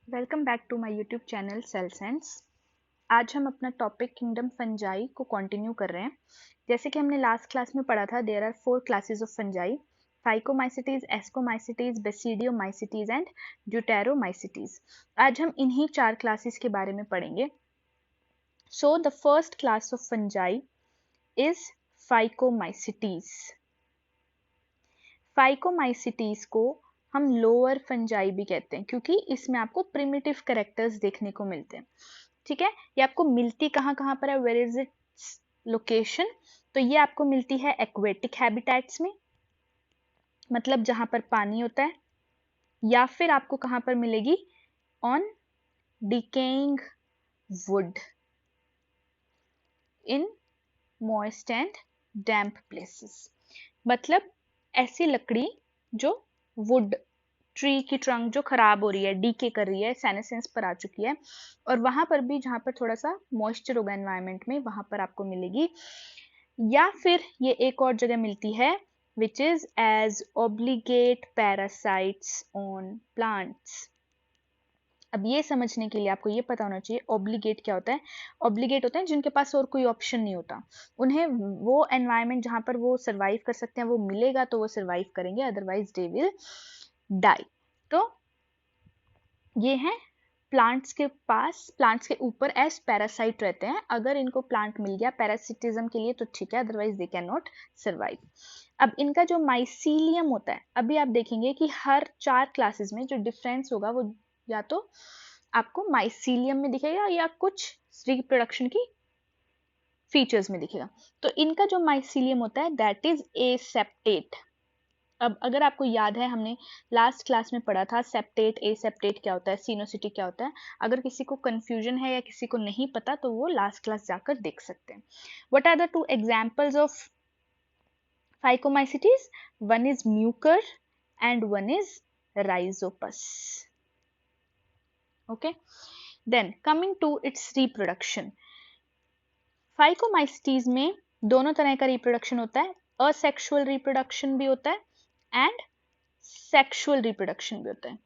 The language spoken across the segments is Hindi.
Welcome back to my YouTube channel Cell Sense. आज हम अपना टॉपिक किंगडम फंजाई को कंटिन्यू कर रहे हैं। जैसे कि हमने लास्ट क्लास में पढ़ा था, there are 4 classes of fungi: phycomycetes, ascomycetes, basidiomycetes and deuteromycetes. आज हम इन्हीं 4 क्लासेस के बारे में पढ़ेंगे। So the first class of fungi is phycomycetes. Phycomycetes को हम लोअर फंजाई भी कहते हैं क्योंकि इसमें आपको प्रिमिटिव कैरेक्टर्स देखने को मिलते हैं। ठीक है, ये आपको मिलती कहाँ कहाँ पर है, वेयर इज इट्स लोकेशन? तो ये आपको मिलती है एक्वेटिक हैबिटेट्स में, मतलब जहां पर पानी होता है, या फिर आपको कहां पर मिलेगी? On decaying would in moist and damp places. मतलब ऐसी लकड़ी जो वुड ट्री की ट्रंक जो खराब हो रही है, डीके कर रही है, सेनेसेंस पर आ चुकी है, और वहां पर भी जहां पर थोड़ा सा मॉइस्चर होगा एनवायरनमेंट में, वहां पर आपको मिलेगी। या फिर ये एक और जगह मिलती है which is as obligate parasites on plants. अब ये समझने के लिए आपको ये पता होना चाहिए ऑब्लिगेट क्या होता है। ऑब्लिगेट होते हैं जिनके पास और कोई ऑप्शन नहीं होता, उन्हें वो एनवायरनमेंट जहां पर वो सरवाइव कर सकते हैं वो मिलेगा तो वो सरवाइव करेंगे, अदरवाइज दे विल डाई। तो ये हैं प्लांट्स के पास, प्लांट्स के ऊपर एज पैरासाइट रहते हैं। अगर इनको प्लांट मिल गया पैरासिटिज्म के लिए तो ठीक है, otherwise they can not survive. अब इनका जो माइसीलियम होता है, अभी आप देखेंगे कि हर 4 क्लासेस में जो डिफरेंस होगा वो या तो आपको माइसीलियम में दिखेगा या कुछ रिप्रोडक्शन की फीचर्स में दिखेगा। तो इनका जो माइसीलियम होता है दैट इज एसेप्टेट। अब अगर आपको याद है, हमने लास्ट क्लास में पढ़ा था सेप्टेट एसेप्टेट क्या होता है, सिनोसिटी क्या होता है। अगर किसी को कंफ्यूजन है या किसी को नहीं पता तो वो लास्ट क्लास जाकर देख सकते हैं। What are the 2 examples of phycomycetes? One is mucor and one is rhizopus. Okay, then coming to its reproduction. Phycomycetes में दोनों तरह का रिप्रोडक्शन होता है, असेक्सुअल रिप्रोडक्शन भी होता है एंड सेक्सुअल रिप्रोडक्शन भी होता है।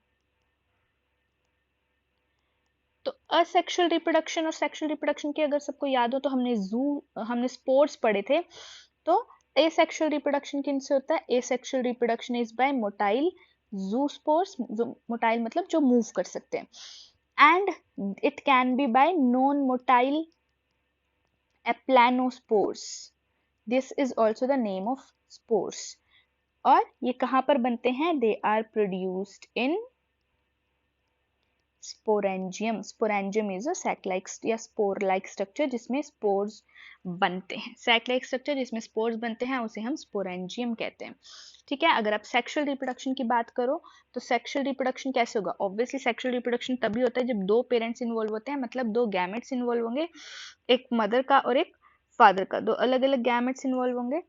तो असेक्सुअल रिप्रोडक्शन और सेक्सुअल रिप्रोडक्शन की अगर सबको याद हो तो हमने स्पोर्ट्स पढ़े थे। तो एसेक्सुअल रिप्रोडक्शन किन से होता है? Asexual reproduction is by motile zoospores, motile मतलब जो मूव कर सकते हैं, and it can be by non motile aplanospores. This is also the name of spores. और ये कहां पर बनते हैं? They are produced in sporangium. Sporangium is a sac like या स्पोर लाइक स्ट्रक्चर जिसमें स्पोर्स बनते हैं। सैक लाइक स्ट्रक्चर जिसमें स्पोर्स बनते हैं उसे हम स्पोरेंजियम कहते हैं। ठीक है, अगर आप सेक्सुअल रिप्रोडक्शन की बात करो तो सेक्सुअल रिप्रोडक्शन कैसे होगा? ऑब्वियसली सेक्सुअल रिप्रोडक्शन तभी होता है जब 2 पेरेंट्स इन्वॉल्व होते हैं, मतलब 2 गैमेट्स इन्वॉल्व होंगे, एक मदर का और एक फादर का, 2 अलग अलग गैमेट्स इन्वॉल्व होंगे,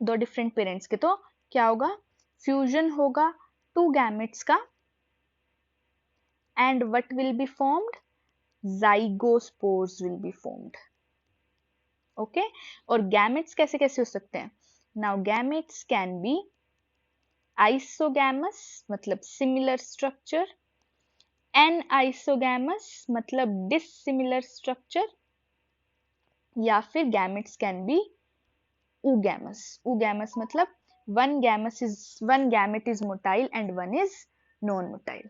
2 डिफरेंट पेरेंट्स के। तो क्या होगा? फ्यूजन होगा 2 गैमेट्स का, and what will be formed? Zygospores will be formed. Okay, और gametes कैसे कैसे हो सकते हैं? Now gametes can be isogamous मतलब similar structure, anisogamous मतलब dissimilar structure, या फिर gametes can be oogamous. Oogamous मतलब one gamete is motile and one is non-motile.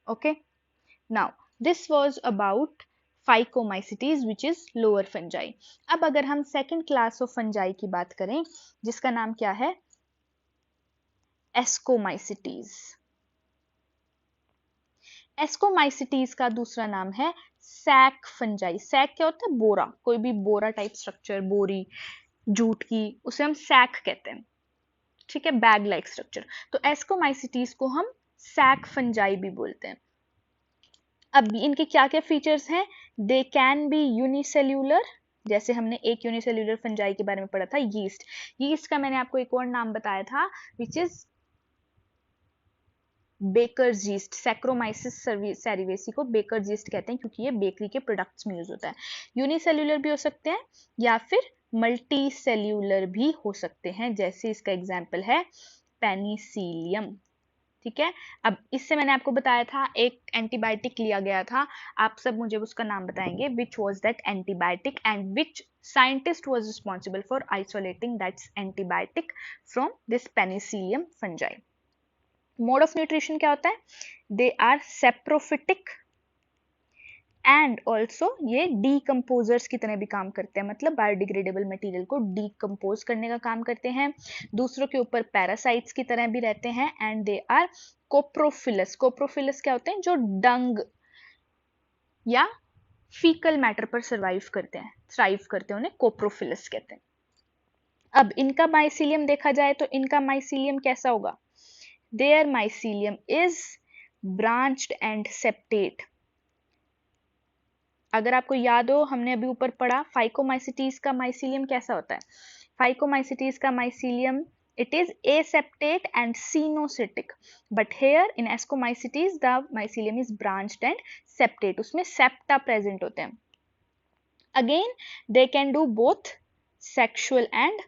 Okay, now this was about phycomycetes which is lower fungi. अब अगर हम सेकेंड क्लास ऑफ फंजाई की बात करें जिसका नाम क्या है? एस्कोमाइसिटीज। एस्कोमाइसिटीज का दूसरा नाम है सैक फंजाई। सैक क्या होता है? बोरा, कोई भी बोरा टाइप स्ट्रक्चर, बोरी जूट की, उसे हम सैक कहते हैं। ठीक है, बैग लाइक स्ट्रक्चर। तो एस्कोमाइसिटीज को हम सैक फंजाई भी बोलते हैं। अब इनके क्या क्या फीचर्स हैं? दे कैन बी यूनिसेल्यूलर, जैसे हमने एक यूनिसेल्यूलर फंजाई के बारे में पढ़ा था, यीस्ट। यीस्ट का मैंने आपको एक और नाम बताया था which is baker's yeast. Saccharomyces cerevisiae को बेकर्स यीस्ट कहते हैं क्योंकि ये बेकरी के प्रोडक्ट्स में यूज होता है। यूनिसेल्यूलर भी हो सकते हैं या फिर मल्टी सेल्यूलर भी हो सकते हैं, जैसे इसका एग्जाम्पल है पेनिसिलियम। ठीक है। अब इससे मैंने आपको बताया था एक एंटीबायोटिक लिया गया था, आप सब मुझे उसका नाम बताएंगे, which was that antibiotic and which scientist was responsible for isolating that antibiotic from this penicillium fungi. Mode of nutrition क्या होता है, they are saprophytic and also ये डीकम्पोजर्स की तरह भी काम करते हैं, मतलब बायोडिग्रेडेबल मटेरियल को डीकम्पोज करने का काम करते हैं, दूसरों के ऊपर पैरासाइट्स की तरह भी रहते हैं, एंड दे आर कोप्रोफिलस। कोप्रोफिलस क्या होते हैं, जो डंग या फीकल मैटर पर सर्वाइव करते हैं, थ्राइव करते हैं, उन्हें कोप्रोफिलस कहते हैं। अब इनका माइसीलियम देखा जाए तो इनका माइसीलियम कैसा होगा, their mycelium is branched and septate. अगर आपको याद हो, हमने अभी ऊपर पढ़ा फाइकोमाइसिटीज का माइसीलियम कैसा होता है, फाइकोमाइसिटीज का mycelium it is aseptate and cenocytic, but here in ascomycetes the mycelium is branched and septate, उसमें septa present होते हैं। again they can do both sexual and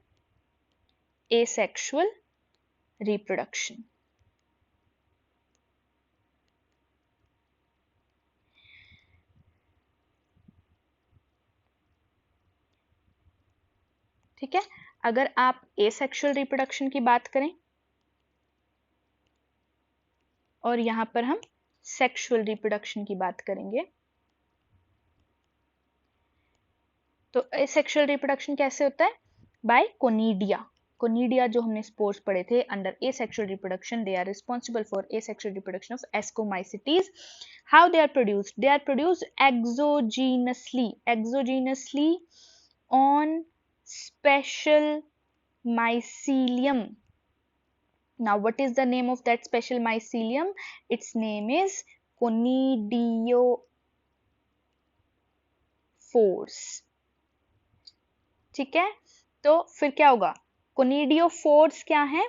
asexual reproduction। ठीक है, अगर आप एसेक्सुअल रिप्रोडक्शन की बात करें और यहां पर हम सेक्सुअल रिप्रोडक्शन की बात करेंगे, तो एसेक्सुअल रिप्रोडक्शन कैसे होता है, बाय कोनिडिया। कोनिडिया जो हमने स्पोर्स पढ़े थे under asexual reproduction, they are responsible for asexual reproduction of ascomycetes. How they are produced exogenously, exogenously on special mycelium। Now what is the name of that special mycelium, its name is conidiophores। ठीक है, तो फिर क्या होगा, कोनिडियोफोर्स क्या है,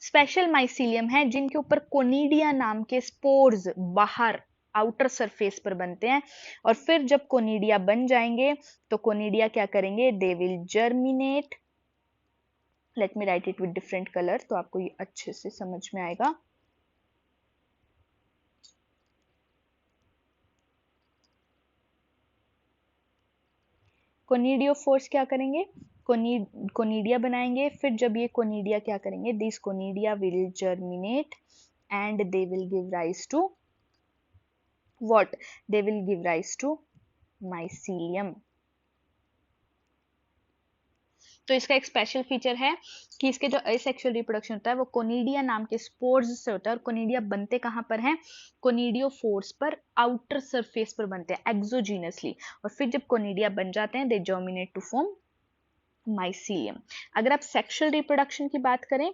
स्पेशल माइसीलियम है जिनके ऊपर कोनिडिया नाम के स्पोर्स बाहर आउटर सरफेस पर बनते हैं, और फिर जब कोनिडिया बन जाएंगे तो कोनिडिया क्या करेंगे, they will germinate. Let me right it with different colour तो आपको ये अच्छे से समझ में आएगा। कोनिडियोफोर्स क्या करेंगे, कोनिडिया बनाएंगे, फिर जब ये कोनिडिया क्या करेंगे, this conidia will germinate and they will give rise to what, they will give rise to mycelium। तो इसका एक स्पेशल फीचर है कि इसके जो एसेक्सुअल रिप्रोडक्शन होता है वो कोनिडिया नाम के स्पोर्स से होता है, और कोनिडिया बनते कहाँ पर हैं, कोनिडियोफोर्स पर आउटर सरफेस पर बनते हैं एक्सोजीनसली, और फिर जब कोनिडिया बन जाते हैं दे जर्मिनेट टू फॉर्म माइसीलियम। अगर आप सेक्सुअल रिप्रोडक्शन की बात करें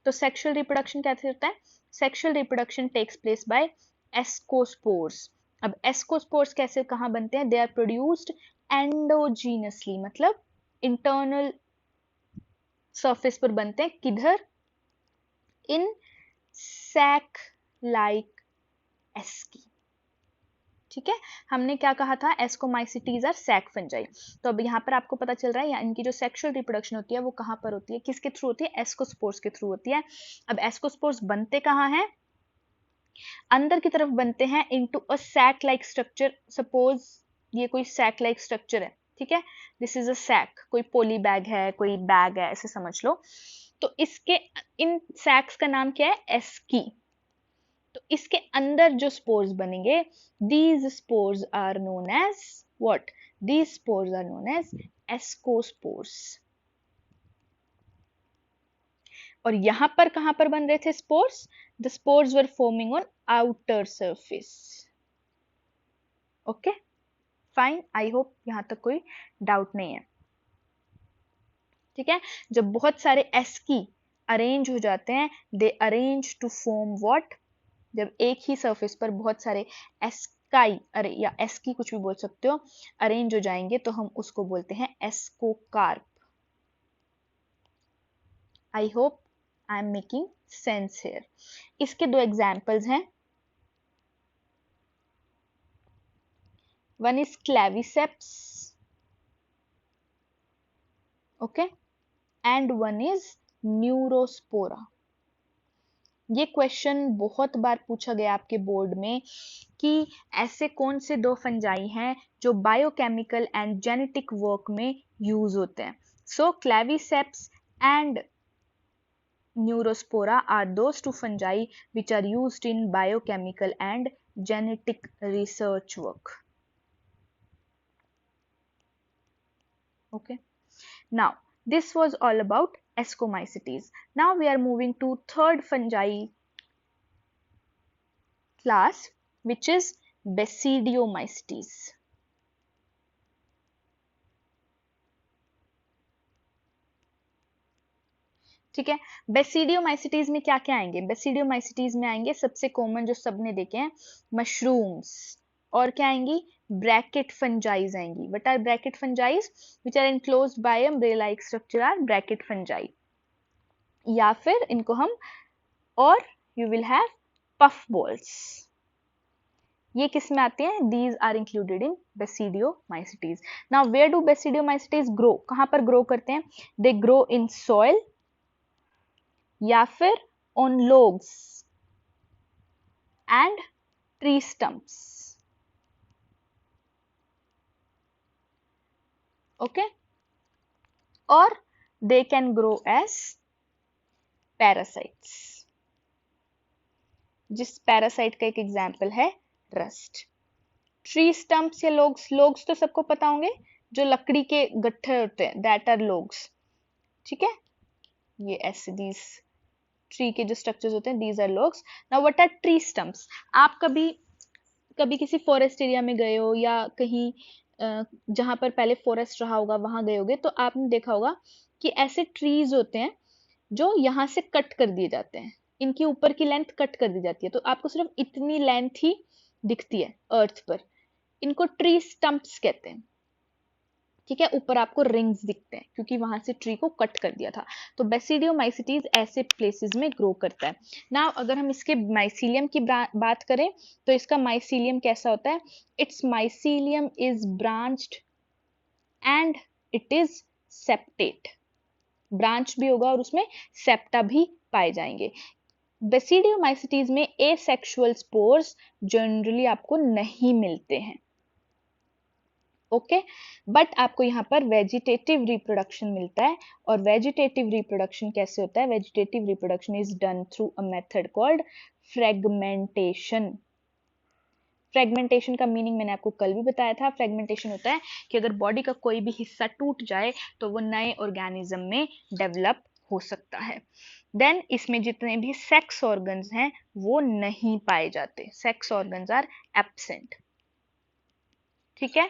तो सेक्सुअल रिप्रोडक्शन कैसे होता है, sexual reproduction takes place by ascospores. अब एस्कोस्पोर्स कैसे कहाँ बनते हैं, दे आर प्रोड्यूस्ड एंडोजीनसली, मतलब इंटरनल सरफेस पर बनते हैं, किधर, इन सैक लाइक एस्की। ठीक है, हमने क्या कहा था, एस्कोमाइसिटीज आर सैक फंजाई। तो अब यहाँ पर आपको पता चल रहा है या इनकी जो सेक्सुअल रिप्रोडक्शन होती है वो कहाँ पर होती है, किसके थ्रू होती है, एस्कोस्पोर्स के थ्रू होती है। अब एस्कोस्पोर्स बनते कहाँ हैं, अंदर की तरफ बनते हैं into a sac like structure. Suppose ये कोई सैक लाइक स्ट्रक्चर है, ठीक है, दिस इज अ सैक, कोई पोली बैग है, कोई बैग है, ऐसे समझ लो। तो इसके इन सैक्स का नाम क्या है, एस्की। तो इसके अंदर जो स्पोर्स बनेंगे, these spores are known as what, these spores are known as ascospores. और यहां पर कहां पर बन रहे थे spores, the spores were forming on outer surface. Okay fine, I hope यहां तक कोई डाउट नहीं है। ठीक है, जब बहुत सारे एस्की अरेंज हो जाते हैं, दे अरेंज टू फॉर्म व्हाट, जब एक ही सरफेस पर बहुत सारे एस्काई, अरे या एस्की कुछ भी बोल सकते हो, अरेंज हो जाएंगे तो हम उसको बोलते हैं ascocarp. I hope I am making sense here. इसके दो एग्जाम्पल्स हैं, one is Claviceps, okay, and one is Neurospora. ये क्वेश्चन बहुत बार पूछा गया आपके बोर्ड में कि ऐसे कौन से दो फंजाई हैं जो बायोकेमिकल एंड जेनेटिक वर्क में यूज होते हैं. So claviceps and Neurospora are those two fungi which are used in biochemical and genetic research work. Okay. Now, this was all about Ascomycetes. Now we are moving to third fungi class, which is Basidiomycetes. ठीक है. बेसिडियोमाइसिटीज में क्या क्या आएंगे? बेसिडियोमाइसिटीज में आएंगे सबसे कॉमन जो सबने देखे हैं, मशरूम्स. और क्या आएंगी? ब्रैकेट फंजाइज आएंगी. What are bracket fungi? Which are enclosed by umbrella like structure are bracket fungi. या फिर इनको हम, और you will have puff balls. ये किस में आते हैं? These are included in basidiomycetes. Now where do basidiomycetes grow? कहां पर ग्रो करते हैं? दे ग्रो इन सॉइल या फिर on logs and tree stumps. Okay. और they can grow as parasites. जिस पैरासाइट का एक एग्जाम्पल है रस्ट. ट्री स्टम्प्स या लोग्स. लोग्स तो सबको पता होंगे, जो लकड़ी के गट्ठे होते हैं, दैट आर लोग्स. ठीक है. ये ऐसे दीज ट्री के जो स्ट्रक्चर्स होते हैं, these are logs. Now what are tree stumps? आप कभी किसी फॉरेस्ट एरिया में गए हो या कहीं जहां पर पहले फॉरेस्ट रहा होगा वहां गए होगे, तो आपने देखा होगा कि ऐसे ट्रीज होते हैं जो यहाँ से कट कर दिए जाते हैं. इनकी ऊपर की लेंथ कट कर दी जाती है, तो आपको सिर्फ इतनी लेंथ ही दिखती है अर्थ पर. इनको ट्री स्टम्प्स कहते हैं. ठीक है. ऊपर आपको रिंग्स दिखते हैं क्योंकि वहां से ट्री को कट कर दिया था. तो बेसिडियोमाइसिटीज ऐसे प्लेसेस में ग्रो करता है. नाउ अगर हम इसके माइसीलियम की बात करें तो इसका माइसीलियम कैसा होता है? Its mycelium is branched and it is septate. Branch भी होगा और उसमें सेप्टा भी पाए जाएंगे. बेसिडियोमाइसिटीज में एसेक्सुअल स्पोर्स जनरली आपको नहीं मिलते हैं. ओके. बट आपको यहाँ पर वेजिटेटिव रिप्रोडक्शन मिलता है. और वेजिटेटिव रिप्रोडक्शन कैसे होता है? Vegetative reproduction is done through a method called fragmentation. Fragmentation का मीनिंग मैंने आपको कल भी बताया था. फ्रेगमेंटेशन होता है कि अगर बॉडी का कोई भी हिस्सा टूट जाए तो वो नए ऑर्गेनिज्म में डेवलप हो सकता है. देन इसमें जितने भी सेक्स ऑर्गन्स हैं वो नहीं पाए जाते. Sex organs are absent. ठीक है.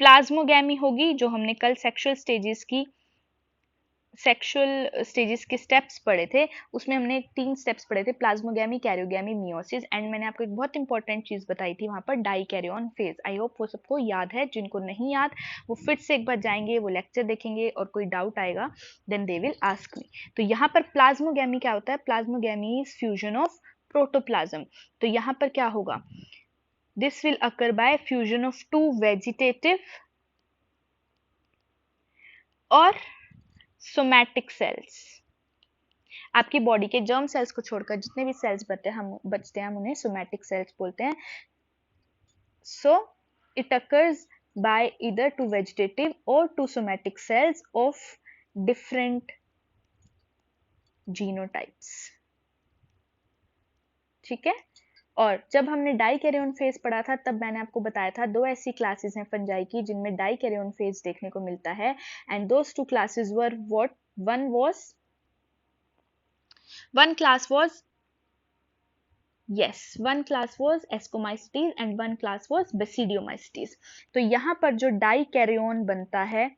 प्लाज्मोगैमी होगी, जो हमने कल सेक्सुअल स्टेजेस के स्टेप्स पढ़े थे, उसमें हमने 3 स्टेप्स पढ़े थे, प्लाज्मोगैमी, कैरियोगैमी, मियोसिस. एंड मैंने आपको एक बहुत इंपॉर्टेंट चीज बताई थी वहां पर, डाइकैरियन फेज. आई होप वो सबको याद है. जिनको नहीं याद वो फिर से एक बार जाएंगे, वो लेक्चर देखेंगे, और कोई डाउट आएगा then they will ask me. तो यहाँ पर प्लाज्मोगैमी क्या होता है? Plasmogamy is fusion of protoplasm. तो यहाँ पर क्या होगा? This will occur by fusion of two vegetative or somatic cells. आपकी बॉडी के जर्म सेल्स को छोड़कर जितने भी सेल्स बचते हैं हम उन्हें सोमैटिक सेल्स बोलते हैं. So it occurs by either two vegetative or two somatic cells of different genotypes. ठीक है. और जब हमने डाइकैरियन फेज पढ़ा था तब मैंने आपको बताया था दो ऐसी क्लासेस हैं फंजाई की जिनमें डाइकैरियन फेज देखने को मिलता है. And those two classes were what? one class was Ascomycetes and one class was Basidiomycetes. तो यहाँ पर जो डाइकैरियन बनता है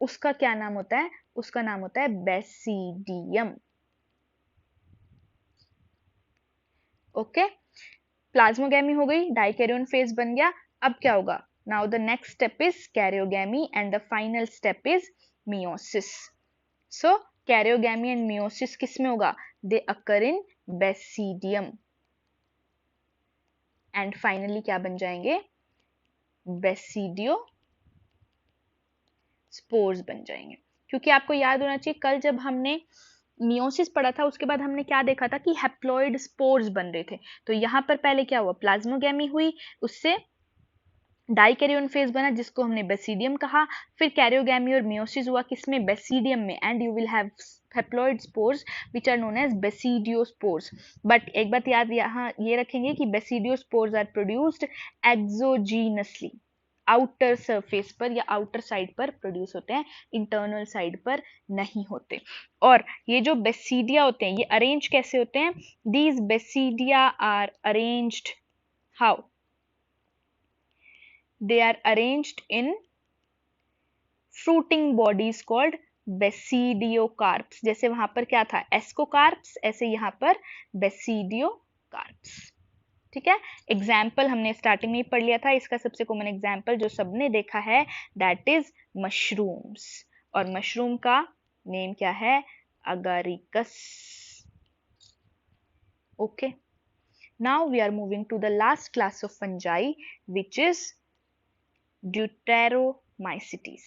उसका क्या नाम होता है? उसका नाम होता है बेसिडियम. ओके. प्लाज्मोगैमी हो गई, डाइकैरियन फेज बन गया. अब क्या होगा? Now the next step is karyogamy and the final step is meiosis. So karyogamy and meiosis किस में होगा? दे अकर इन बेसिडियम. एंड फाइनली क्या बन जाएंगे? बेसिडियो स्पोर्स बन जाएंगे. क्योंकि आपको याद होना चाहिए कल जब हमने मियोसिस पढ़ा था उसके बाद हमने क्या देखा था कि हैप्लॉइड स्पोर्स बन रहे थे। तो यहाँ पर पहले क्या हुआ, प्लाज्मोगेमी हुई, उससे डाइकैरियोन फेज बना जिसको हमने बेसिडियम कहा। फिर कैरियोगैमी और मियोसिस हुआ किसमें, बेसिडियम में, and you will have haploid spores which are known as basidiospores. But एक बात याद यहाँ ये रखेंगे कि basidiospores are produced exogenously, outer surface पर या आउटर साइड पर प्रोड्यूस होते हैं, इंटरनल साइड पर नहीं होते। और ये जो बेसिडिया होते हैं ये अरेंज कैसे होते हैं, these basidia are arranged how, they are arranged in fruiting bodies called basidiocarps. जैसे वहां पर क्या था, एस्कोकार्प्स, ऐसे यहाँ पर बेसिडियोकार्प्स। ठीक है, एग्जाम्पल हमने स्टार्टिंग में ही पढ़ लिया था, इसका सबसे कॉमन एग्जाम्पल जो सबने देखा है दैट इज मशरूम्स, और मशरूम का नेम क्या है, agaricus. Okay, now we are moving to the last class of fungi which is deuteromycetes.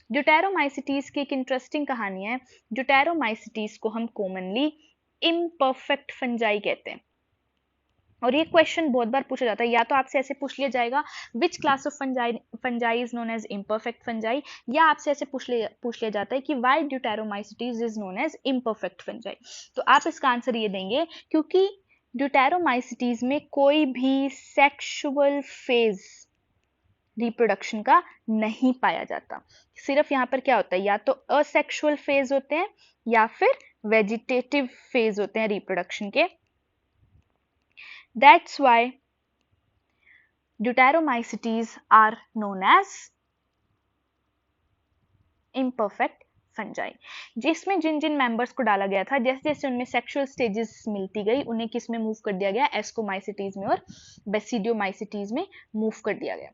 Deuteromycetes की एक इंटरेस्टिंग कहानी है। ड्यूटेरोमाइसिटीज को हम कॉमनली इम्परफेक्ट फंजाई कहते हैं। और ये क्वेश्चन बहुत बार पूछा जाता है, या तो आपसे ऐसे पूछ लिया जाएगा which class of fungi is known as imperfect fungi, या आपसे ऐसे पूछ लिया जाता है कि why deuteromycetes is known as imperfect fungi. तो आप इसका आंसर ये देंगे क्योंकि ड्यूटेरोमाइसिटीज में कोई भी सेक्सुअल फेज रिप्रोडक्शन का नहीं पाया जाता। सिर्फ यहाँ पर क्या होता है, या तो असेक्सुअल फेज होते हैं या फिर वेजिटेटिव फेज होते हैं रिप्रोडक्शन के। That's why deuteromycetes are known as imperfect fungi. जिसमें जिन जिन मेंबर्स को डाला गया था, जैसे जैसे उनमें सेक्सुअल स्टेजेस मिलती गई, उन्हें किस में मूव कर दिया गया, एस्कोमाइसिटीज में और बेसिडियोमाइसिटीज में मूव कर दिया गया।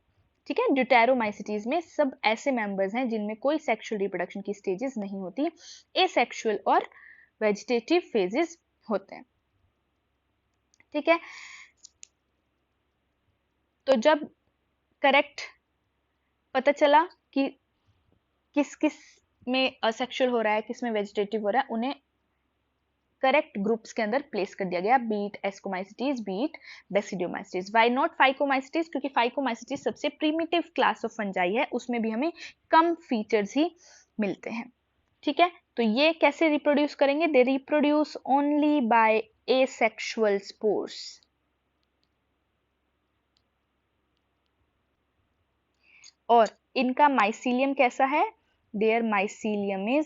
ठीक है, ड्यूटेरोमाइसिटीज में सब ऐसे मेंबर्स हैं जिनमें कोई सेक्सुअल रिप्रोडक्शन की स्टेजेस नहीं होती, एसेक्सुअल और वेजिटेटिव फेजेस होते हैं। ठीक है, तो जब करेक्ट पता चला कि किस किस में असेक्सुअल हो रहा है, किस में वेजिटेटिव हो रहा है, उन्हें करेक्ट ग्रुप्स के अंदर प्लेस कर दिया गया, be it ascomycetes, be it basidiomycetes. Why not phycomycetes, क्योंकि फाइकोमाइसिटीज सबसे प्रीमिटिव क्लास ऑफ फंजाई है, उसमें भी हमें कम फीचर्स ही मिलते हैं। ठीक है, तो ये कैसे रिप्रोड्यूस करेंगे, they reproduce only by asexual spores. और इनका माइसीलियम कैसा है, their mycelium is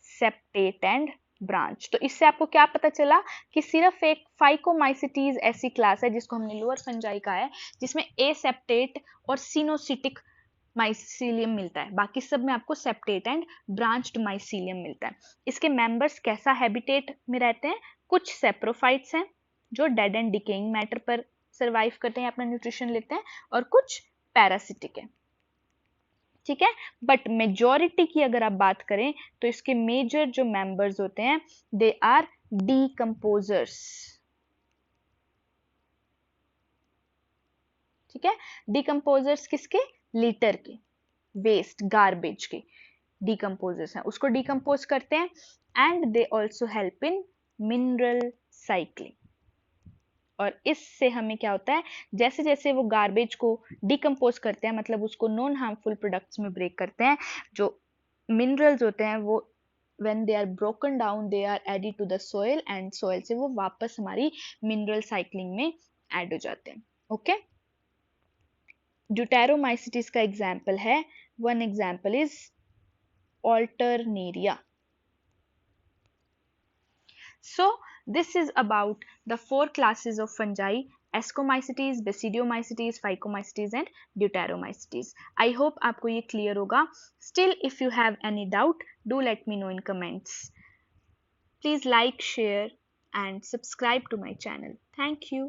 septate and branch. तो इससे आपको क्या पता चला कि सिर्फ एक फाइकोमाइसिटीज ऐसी क्लास है जिसको हमने लोअर फंजाई कहा है, जिसमें एसेप्टेट और सिनोसिटिक माइसीलियम मिलता है, बाकी सब में आपको सेप्टेट एंड ब्रांच्ड माइसीलियम मिलता है। इसके मेंबर्स कैसा हैबिटेट में रहते हैं, कुछ सेप्रोफाइट्स हैं जो डेड एंड डिकेइंग मैटर पर सर्वाइव करते हैं, अपना न्यूट्रिशन लेते हैं, और कुछ पैरासिटिक है। ठीक है, बट मेजॉरिटी की अगर आप बात करें तो इसके मेजर जो मेंबर्स होते हैं दे आर डीकंपोजर्स। ठीक है, डीकंपोजर्स किसके, लिटर के, वेस्ट गार्बेज के डीकंपोजर्स हैं, उसको डीकंपोज करते हैं, and they also help in mineral cycling. और इससे हमें क्या होता है, जैसे जैसे वो गार्बेज को डिकम्पोज करते हैं, मतलब उसको नॉन हार्मफुल प्रोडक्ट्स में ब्रेक करते हैं, जो मिनरल्स होते हैं वो when they are broken down they are added to the soil and soil से वो वापस हमारी मिनरल साइक्लिंग में ऐड हो जाते हैं। ओके, ड्यूटेरोमाइसिटीज का एग्जाम्पल है, one example is Alternaria. So this is about the 4 classes of fungi: Ascomycetes, Basidiomycetes, Phycomycetes and Deuteromycetes. I hope आपको ये clear होगा. Still if you have any doubt, do let me know in comments. Please like, share and subscribe to my channel. Thank you.